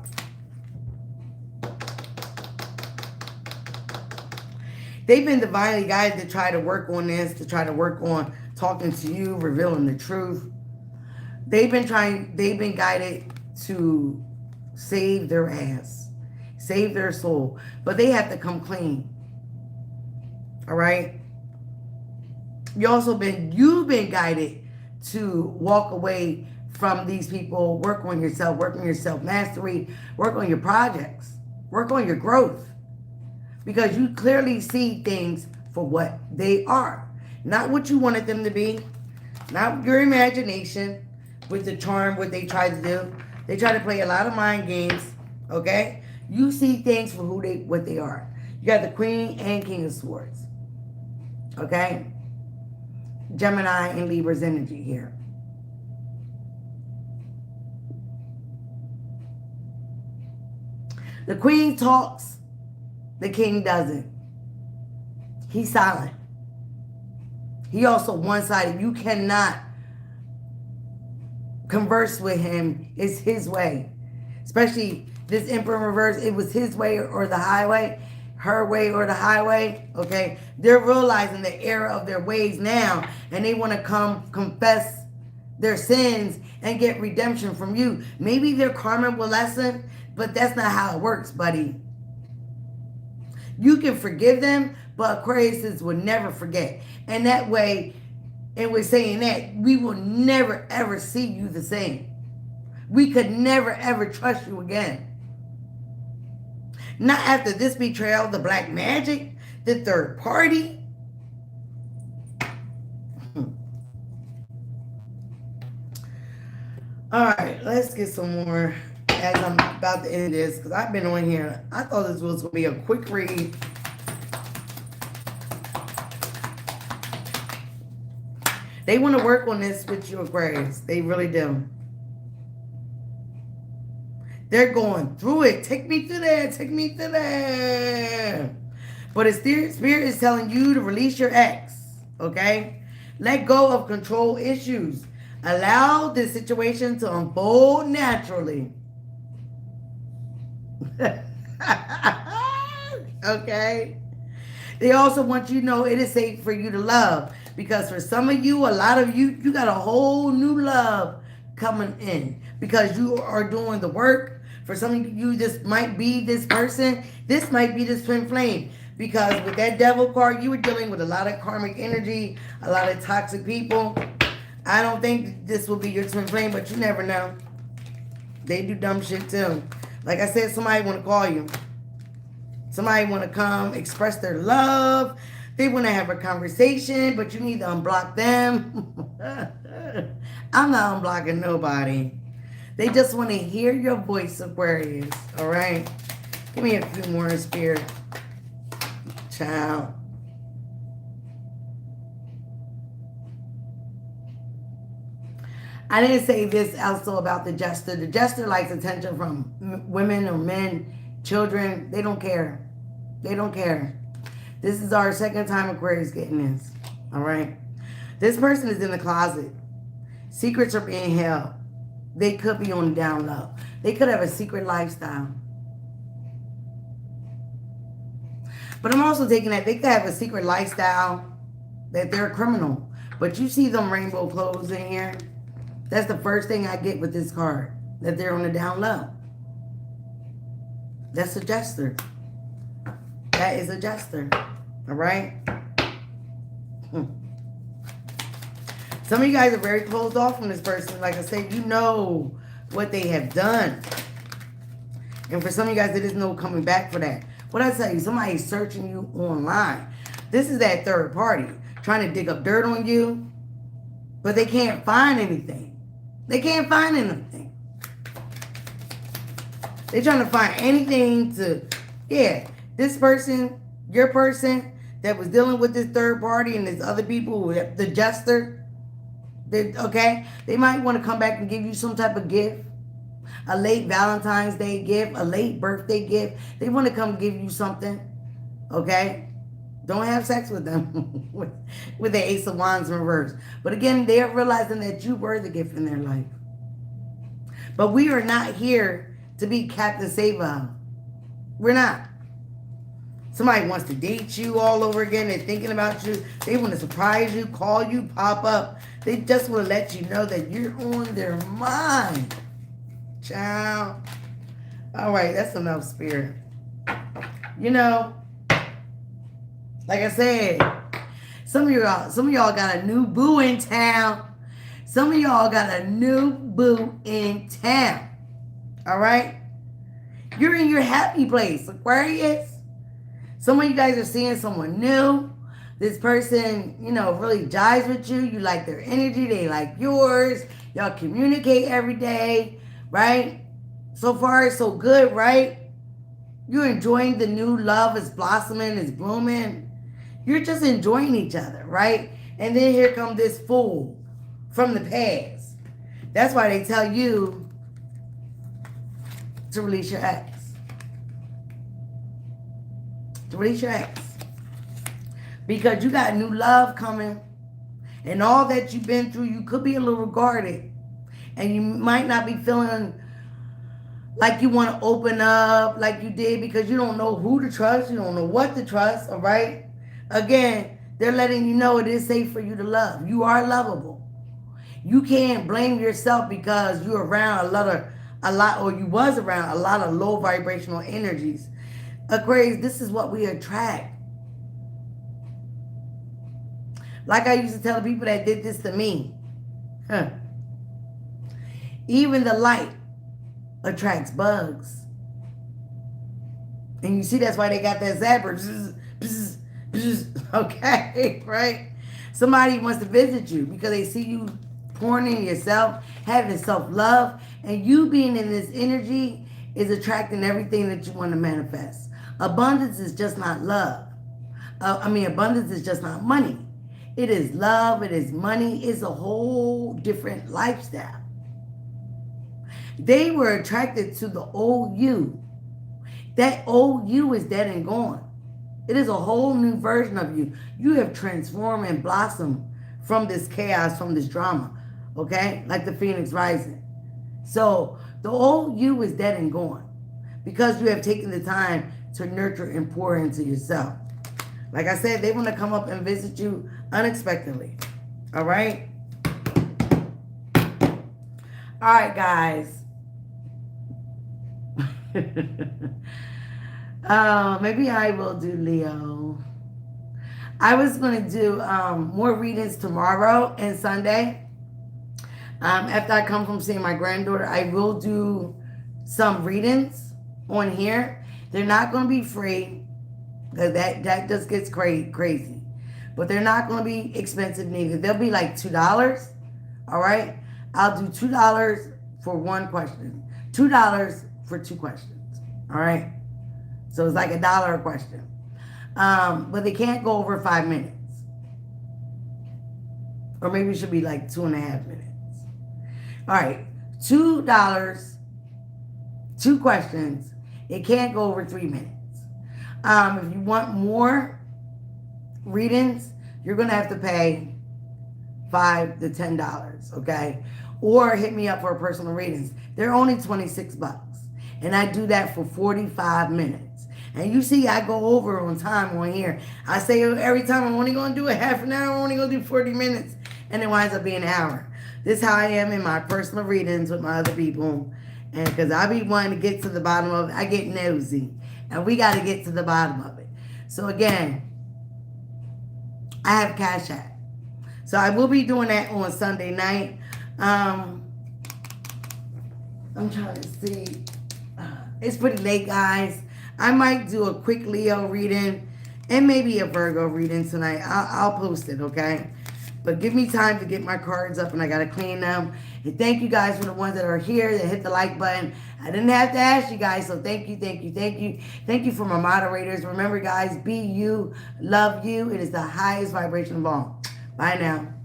Speaker 1: They've been divinely guided to try to work on this, to try to work on talking to you, revealing the truth. They've been guided to save their ass, save their soul, but they have to come clean. All right? You've been guided to walk away from these people, work on your self-mastery, work on your projects, work on your growth. Because you clearly see things for what they are. Not what you wanted them to be. Not your imagination with the charm, what they try to do. They try to play a lot of mind games. Okay? You see things for what they are. You got the Queen and King of Swords. Okay? Gemini and Libra's energy here. The Queen talks. The King doesn't. He's silent. He also one-sided. You cannot converse with him. It's his way. Especially this Emperor in reverse. It was his way or the highway. Her way or the highway. Okay? They're realizing the error of their ways now. And they want to come confess their sins and get redemption from you. Maybe their karma will lessen. But that's not how it works, buddy. You can forgive them, but Aquariuses will never forget. And that way, and we're saying that, we will never, ever see you the same. We could never, ever trust you again. Not after this betrayal, the black magic, the third party. All right, let's get some more as I'm about to end this, because I've been on here. I thought this was going to be a quick read. They want to work on this with you, Aquarius. They really do. They're going through it. Take me through there. Take me through there. But the spirit is telling you to release your ex. Okay? Let go of control issues. Allow this situation to unfold naturally. Okay? They also want you to know it is safe for you to love. Because for some of you, a lot of you, you got a whole new love coming in. Because you are doing the work. For some of you, this might be this person. This might be this twin flame. Because with that devil card, you were dealing with a lot of karmic energy. A lot of toxic people. I don't think this will be your twin flame, but you never know. They do dumb shit too. Like I said, somebody want to call you. Somebody want to come express their love. They want to have a conversation, but you need to unblock them. I'm not unblocking nobody. They just want to hear your voice, Aquarius. All right? Give me a few more, Spirit. Child. I didn't say this also about the jester. The jester likes attention from women or men, children. They don't care. They don't care. This is our second time Aquarius getting this. All right. This person is in the closet. Secrets are being held. They could be on the down low. They could have a secret lifestyle. But I'm also taking that they could have a secret lifestyle, that they're a criminal. But you see them rainbow clothes in here. That's the first thing I get with this card. That they're on the down low. That's a jester. That is a jester. All right? Some of you guys are very closed off from this person. Like I said, you know what they have done. And for some of you guys, there is no coming back for that. What I tell you, somebody's searching you online. This is that third party trying to dig up dirt on you, but they can't find anything. They can't find anything. They're trying to find anything to, yeah, this person, your person that was dealing with this third party and this other people, the jester, okay, they might want to come back and give you some type of gift. A late Valentine's Day gift, a late birthday gift. They want to come give you something, okay? Don't have sex with them with the Ace of Wands in reverse. But again, they are realizing that you were the gift in their life. But we are not here to be Captain Save-A. We're not. Somebody wants to date you all over again. They're thinking about you. They want to surprise you, call you, pop up. They just want to let you know that you're on their mind. Child. All right, that's enough, Spirit. You know, like I said, some of y'all got a new boo in town. Some of y'all got a new boo in town. All right? You're in your happy place, Aquarius. Some of you guys are seeing someone new. This person, you know, really jives with you. You like their energy. They like yours. Y'all communicate every day. Right? So far, it's so good, right? You're enjoying the new love. It's blossoming. It's blooming. You're just enjoying each other, right? And then here comes this fool from the past. That's why they tell you to release your ex. To release your ex. Because you got new love coming. And all that you've been through, you could be a little guarded. And you might not be feeling like you want to open up like you did because you don't know who to trust. You don't know what to trust, all right? Again, they're letting you know it is safe for you to love. You are lovable. You can't blame yourself because you're around you was around a lot of low vibrational energies. Aquarius, this is what we attract. Like I used to tell the people that did this to me. Even the light attracts bugs. And you see that's why they got that zapper. Okay, right? Somebody wants to visit you because they see you pouring in yourself, having self-love, and you being in this energy is attracting everything that you want to manifest. Abundance is just not love. Abundance is just not money. It is love. It is money. It's a whole different lifestyle. They were attracted to the old you. That old you is dead and gone. It is a whole new version of you. You have transformed and blossomed from this chaos, from this drama. Okay? Like the Phoenix rising. So the old you is dead and gone because you have taken the time to nurture and pour into yourself. Like I said, they want to come up and visit you unexpectedly. All right? All right, guys. Maybe I will do Leo. I was going to do more readings tomorrow and Sunday. After I come from seeing my granddaughter, I will do some readings on here. They're not going to be free because that just gets crazy. But they're not going to be expensive neither. They'll be like $2. All right? I'll do $2 for one question. $2 for two questions. All right? So it's like $1 a question. But they can't go over 5 minutes. Or maybe it should be like 2.5 minutes. All right, $2, 2 questions. It can't go over 3 minutes. If you want more readings, you're going to have to pay $5 to $10, okay? Or hit me up for personal readings. They're only $26. And I do that for 45 minutes. And you see I go over on time on here. I say every time I'm only going to do a half an hour, I'm only going to do 40 minutes. And it winds up being an hour. This is how I am in my personal readings with my other people. And because I be wanting to get to the bottom of it. I get nosy. And we got to get to the bottom of it. So again, I have Cash App. So I will be doing that on Sunday night. I'm trying to see. It's pretty late, guys. I might do a quick Leo reading and maybe a Virgo reading tonight. I'll post it, okay? But give me time to get my cards up and I got to clean them. And thank you guys for the ones that are here that hit the like button. I didn't have to ask you guys, so thank you, thank you, thank you. Thank you for my moderators. Remember, guys, be you, love you. It is the highest vibration of all. Bye now.